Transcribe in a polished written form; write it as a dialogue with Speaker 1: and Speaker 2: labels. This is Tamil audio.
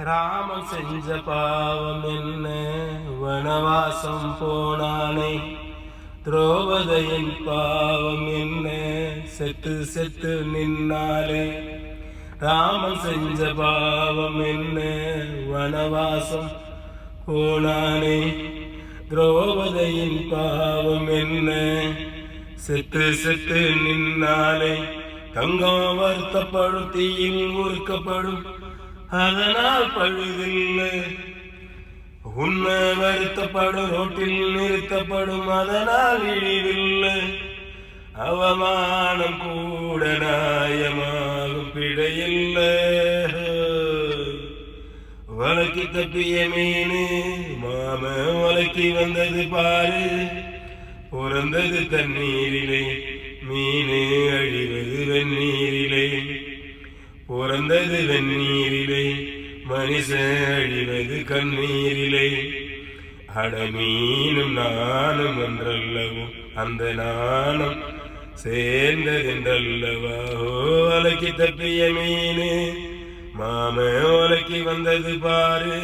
Speaker 1: ராமன் செஞ்ச பாவம் என்ன, வனவாசம் போனானே. திரௌபதியின் பாவம் என்ன, செத்து செத்து நின்னாலே. ராமன் செஞ்ச பாவம் என்ன, வனவாசம் போனானே. திரௌபதியின் பாவம் என்ன, செத்து செத்து நின்னாலே. தங்கம் வருத்தப்படும், தீயில் உருக்கப்படும், அதனால் பழுதில்லை. உண்மை வருத்தப்படும், ரோட்டில் நிறுத்தப்படும், அதனால் இழிவில்லை. அவமானம் கூட நியாயமாகும், பிழையில்லை. வழக்கி தப்பிய மீனு மாம வழக்கி வந்தது பாரு. பிறந்தது தண்ணீரிலே, மீனு அழிவது வெந்நீரிலே. பிறந்தது வெந்நீரிலே, மனுஷன் அழிவது கண்ணீரிலே. அடமீனும் நானும் என்றல்லவோ, அந்த நானும் சேர்ந்ததென்றல்லவா. வலைக்கு தப்பிய மீனு மாம வலைக்கு வந்தது பாரு.